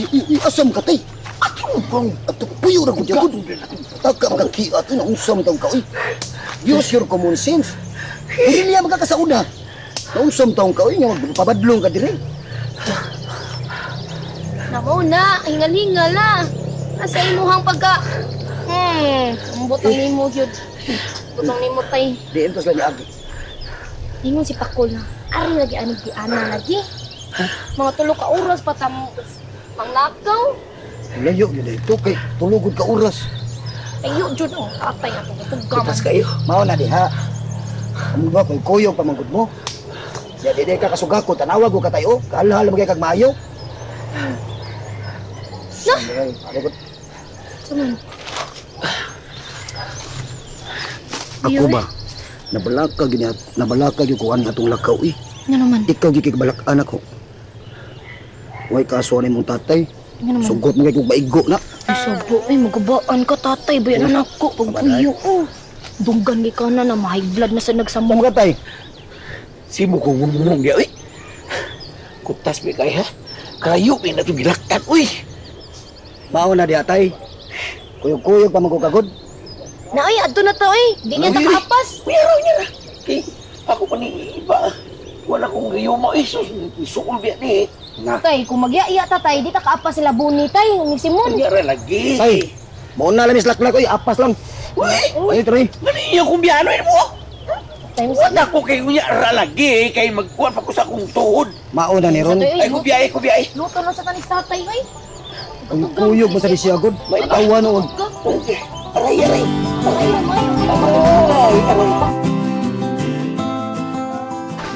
Uy, asam ka, tay. Ato bang, ato puyo na ko dyan. Taka kaki, ato na unsam taong ka, uy. Use your common sense. Hindi niya magkakasauna. Naunsam taong ka, uy, nga magpabadlong ka dire. Nako na, hingal-hingal ah. Asa imuhang pagka... ang butang nimo yun. Butang nimo tay. Di, entos lang niya agi. Ingon si Pakol na. Ari lagi anig di ana lagi. Mga tulo ka oras pa tam manglakaw. Layo, yun ito kay tulugod ka oras. Ayo jud oh, atay ato tugam. Kitas kayo. Mao na diha. Amo ba kay kuyog pamangkot mo? Ya di ka kasugako tanawag ko katayo. Kaalhal magay kag maayo. Na? Ano ko? Saman. Ako ba? Nabalaka gyud ko an atong lakaw eh. Nga naman. Ikaw gyud kay balak anak ko. Way kaso ni mong tatay. Nga naman. Sugot mo kay kog maigo na. Ay sabo ay magabaan ka tatay bayan anak ko pagpuyo oh. Dunggan gi ka na high blood na sa nagsambong. Mga tay. Simo ko ngumong dia, uy. Kutas mi kay ha. Kayo mi na gilaktan, uy. Mao na diha tay. Kuyog-kuyog pa magkukagod. Na ay adto na to eh. Di niya takaapas. Pero niya na. Kay ako pa ni iba. Wala kong gayuma, eh. Suul biya ni. Na. Tay, kung mag-iya tatay, di takaapas sila buni tay, ni Simon. Kunyara lagi. Tay. Mao na lamis laklak oy, apas lang. Uy. Ay troy. Maniya kong biyano, eh mo. Tay mo Wala ko kay kunyara lagi. Kay magkuhan pa ko sa kong tuhod. Mao na ni ron. Ay, kubiyahe. Luto na sa tanis tatay ay. Ang kuyog mo sa siya god. May tawa no. Aray. Ay,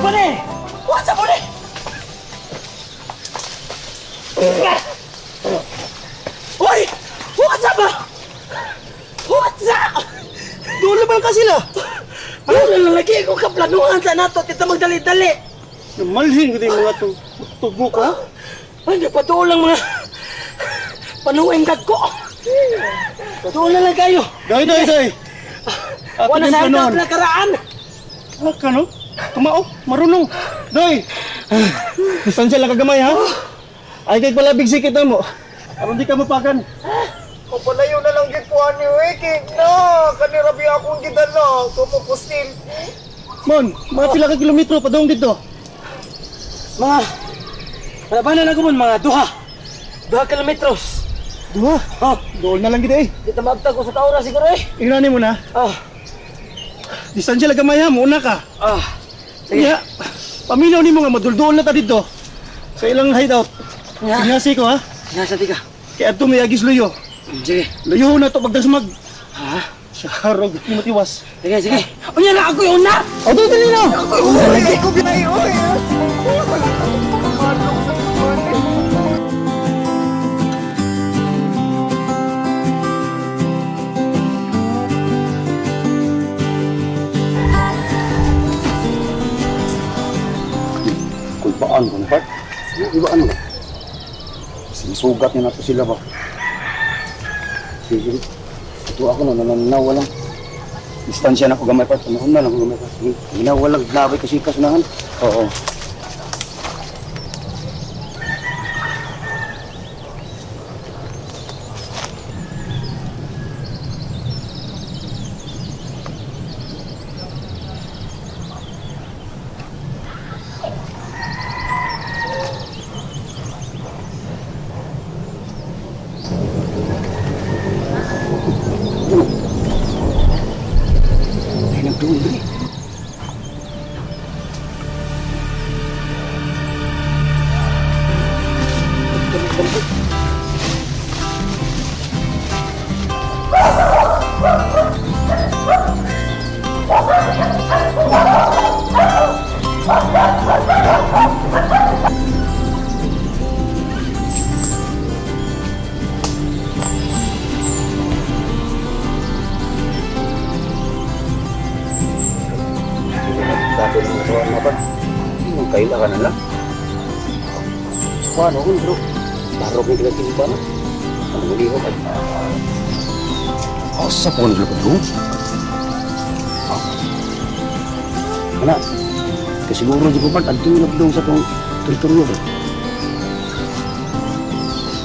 Pare! What's up, pare? Hoy! What's up, ba? What's up? Dulo ba ka sila? Ano na lagi ko kaplanuhan sa nato, tita magdali-dali. Malhin ko din mga tubo ka. Ay, nagpatulang mga panuwing ko. Doon na lang kayo. Day. Wala sa harap na karaan. Ka no? Tumao, marunong. Day. Distansya lang kagamay ha. Ay kay palabig sikit mo. Aron di ka mapakan. Kapalayo na lang gid ko ani Wiki na kanirabi akong gidala kumupustin. Mon, mga pila ka kilometro padong dito. Mga, palabanan ako man, mga 2 kilometros. Duha. Oh, Dool na lang gid eh. dito magtag ko sa taura siguro eh. Ingani mo na. Distansya lang gamay ha, muna ka. Sige. Kaya, paminaw ni mo nga madulduol na ta dito. Sa ilang hideout. Nga. Sinyasi ko ha. Nasa tika. Kaya ato may agis luyo. Sige. Luyo na to pagdasmag. Ha? Sarog, di matiwas. Sige. O yan na, ako yung una! Ato dali na. Ako yung una lagi! Ako binay oy. Kung paan ko na part. Iba ano? Sinusugat niya na to sila ba? Sige. Ito ako na nananawa lang. Distansya na ako gamay part. Panahon na lang ako gamay part. Ginawa lang. Labay kasi kasunahan. Oo. Ay, nagtuloy rin. Dati ng kawan na ba? Yung kailangan na lang. Paano kung bro? Tarog yung kinagtimba na. Ano maliho ka? Asa po nagla ka bro? Ana, kasiguro di ko pa, adto yung nagdong sa itong teritoryo ba?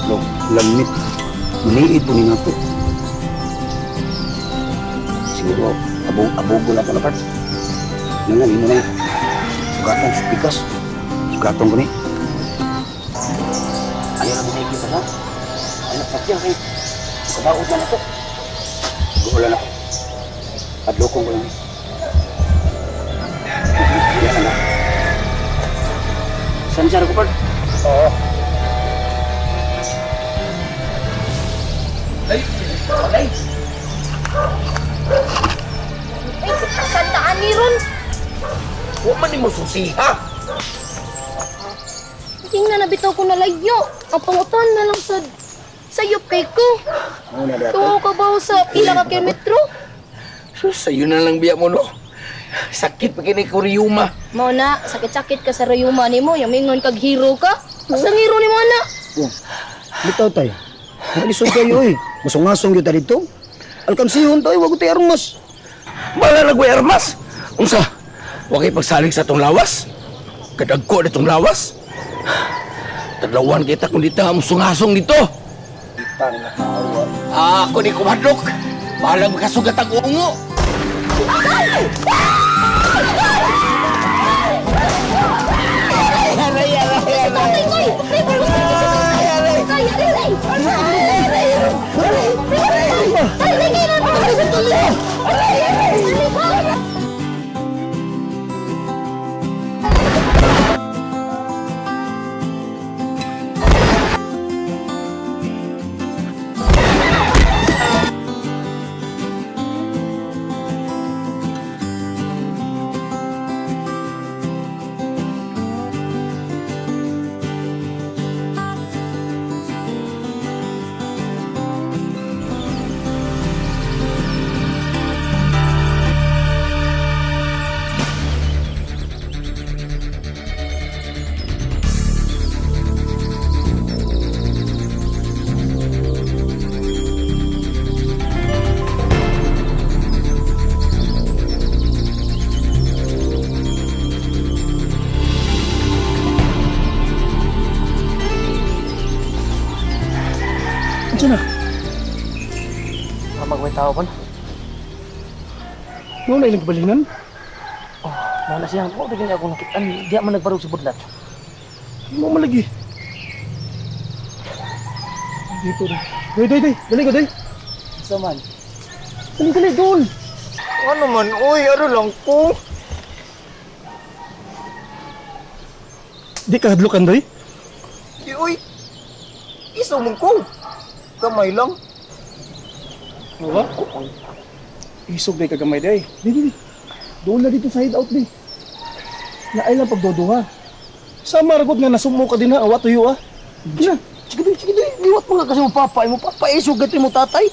Bro, Lamit. Maliit po ni nato. Siguro, abo na pala, Pat. Nangan, ino na yun. Sugatan, pikas. Sugatan ko ni. Ayaw na binigyan pa na. Ayaw na patyan kayo. Kabaot na na to. Guhulan ako. Adlokong ko lang. Yan na na. Saan siya ko, Pat? Oo. Ay, ay. Ay, sandaan ni Ron. Huwag man ni mo susiha. Tingnan na bitaw ko na layo. Ang pangutan na lang sa sayop kay ko. Ano na dato? Tuo ka ba sa pila ka kilometro? Sus, sa'yo na lang biya mo, no? Sakit pa kini ko riyuma. Mao na, sakit-sakit ka sa rayuma nimo, yamingon kag hero ka. Asa hero ni mo na? Oh, bitaw tay. Malisod kayo eh. Masungasong yun dito. Alkamsihon tayo, wag tayo armas. Bala nagway armas. Unsa? Huwag kayo pagsalig sa itong lawas. Kadagko na itong lawas. Tadlawan kita kung dito ang sungasong dito. Ako ni kumadlok. Bahala magkasugat ang ungo. Diyan na. Magway tao pa. Ano na ilang kabalinan? Oh, nana siya po. Bigyan ako nakita. Di man nagbarog sa budlat. Ano mo malagi? Dito na. Day. Dali ko, day. Isa man. Dali, doon. Ano man, uy, ano lang ko? Di ka hadlokan, day? Uy, isaw mo ko. Kamay lang. Ano ba? Isog day kagamay, day. Di. Doon na dito sa hideout, day. Naay lang pagdoduha. Sama ragot nga nasumo ka din ha. Awa tuyo, ah. Diyan. Sige, day. Liwat mo nga kasi mo papay mo. Papay, sugatin mo tatay.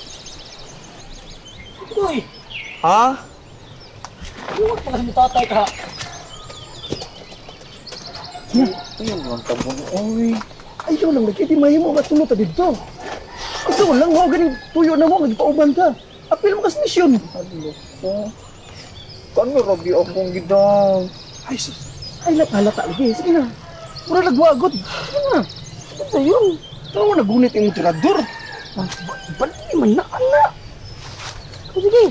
Uy, Ha? liwat mo kasi mo tatay ka. Ayun lang tabon, uy. Ayaw lang, nagkitimahin mo. Matulog ka dito. Ikaw lang, mo. Ganing tuyo na mo. Nagpauban ka. Apil mo kas misyon. Ano ko? Kano rabi akong gidang? Ay, sus. Ay, halata lagi. Sige na. Mura nagwagod. Sige na. Sige na yun. Ito mo nagunit yung tirador. Balik man na, anak. Sige.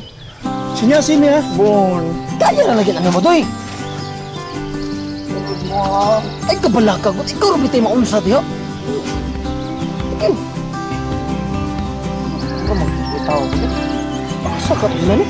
Sinyasin niya. Bon. Kaya na lagi ang mo, doy. Ay, kabalaka ko. Ikaw rin tayo maunsa diyo. Sige. Ikaw mag-itaw ko. Sakat din na ni.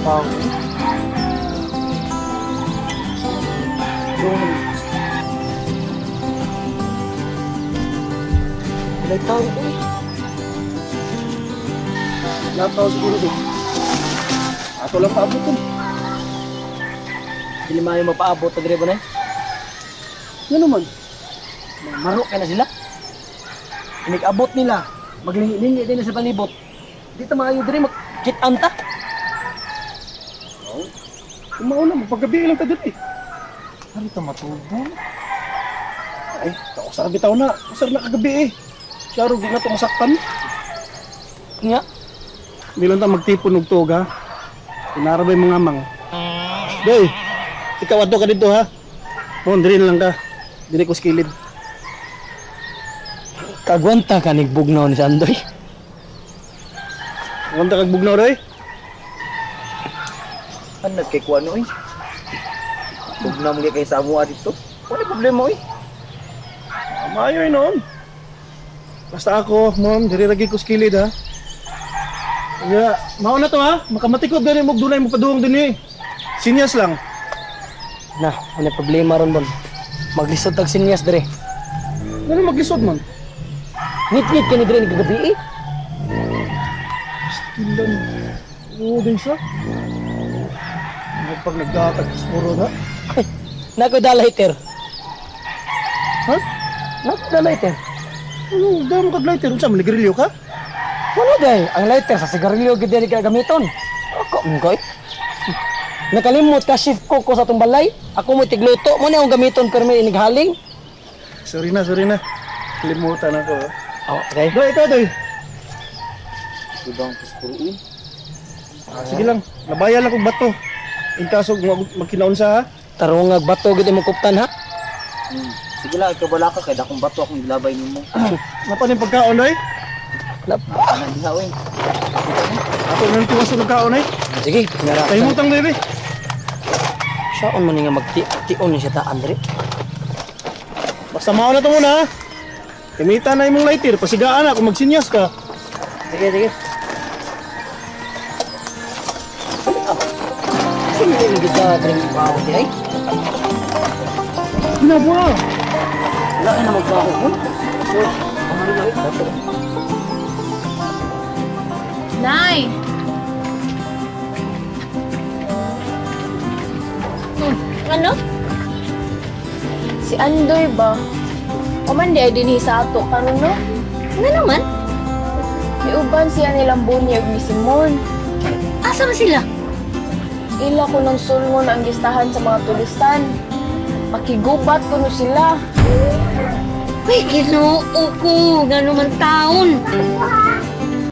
Tao. Ilay tao ko eh. Lahat tao siguro eh. Ato lang paabot ko. Hindi mayo mapaabot na dire ba na? Ano man? Marok ka na sila. Inig-abot nila. Maglingi-lingi din na sa palibot. Di ta maayo dire magkit-anta. Oh. Kumauna magpagabi lang ka dire. Ari ta matubong. Ay, tausar bitaw na. Usar na kagabi eh. Klaro di na to masaktan. Nga. Bilang ta magtipon og toga. Pinarabay mga mang. Doy, ikaw ato ka dito ha. Mon, diri na lang ka. Dili ko skilid. Kagwanta ka ni bugnaw ni Sandoy. Kagwanta kag bugnaw doy? Ano kay kuano eh? Bugnaw mo kay Samoa dito. Wala problema eh. Maayo noon. Basta ako, mom, diri lagi ko skilid ha. Ya, mao na to ha. Makamatikod gani mo dunay mo paduong dinhi. Sinyas lang. Na, ano problema ron bon? Maglisod tag sinyas dire. Ano maglisod man? Ngit-ngit ka ni dire ni kagabi eh. Tilan. Oo, din siya. Pag nagkatag, puro na. Nako da lighter. Ha? Nako da lighter. Ano, damo kag lighter. Unsa, maligrilyo ka? Wala day, ang lighter sa sigarilyo gid ni gamiton. Ako ngoy. Nakalimot ka shift ko sa atong balay. Ako mo tigluto mo na ang gamiton permi inighaling. Sorry na. Kalimutan ako. Oh, okay. Doy, ikaw doy. Ibang puspuro eh. Sige lang, labayan lang kong bato. In kaso magkinaunsa ha. Tarungag bato gid mo kuptan ha. Sige lang, ikaw bala ka kay dakong bato akong ilabay nimo. Napan yung pagkaon doy? Ano diha eh. Ako nang tiwas sa pagkaon ay. Sige, pinara. Kalimutang baby. Saon man nga magti-tion siya ta Andre. Basta mao na to muna ha. Kamita na imong lighter, pasigaan na kung magsinyas ka. Sige. Sige, hindi kita drink bawo di ay. Ginagawa. Wala ka na magbaho mo. Nay! Ano? Si Andoy ba? O man di ay dinhi sa ato karon no? Ano naman? Iuban siya nilang bunyag ni Simon. Asa na sila? Ila ko ng sulngon ang listahan sa mga tulisan. Makigubat ko no sila. Uy, ginoo ko. Gano'n man taon.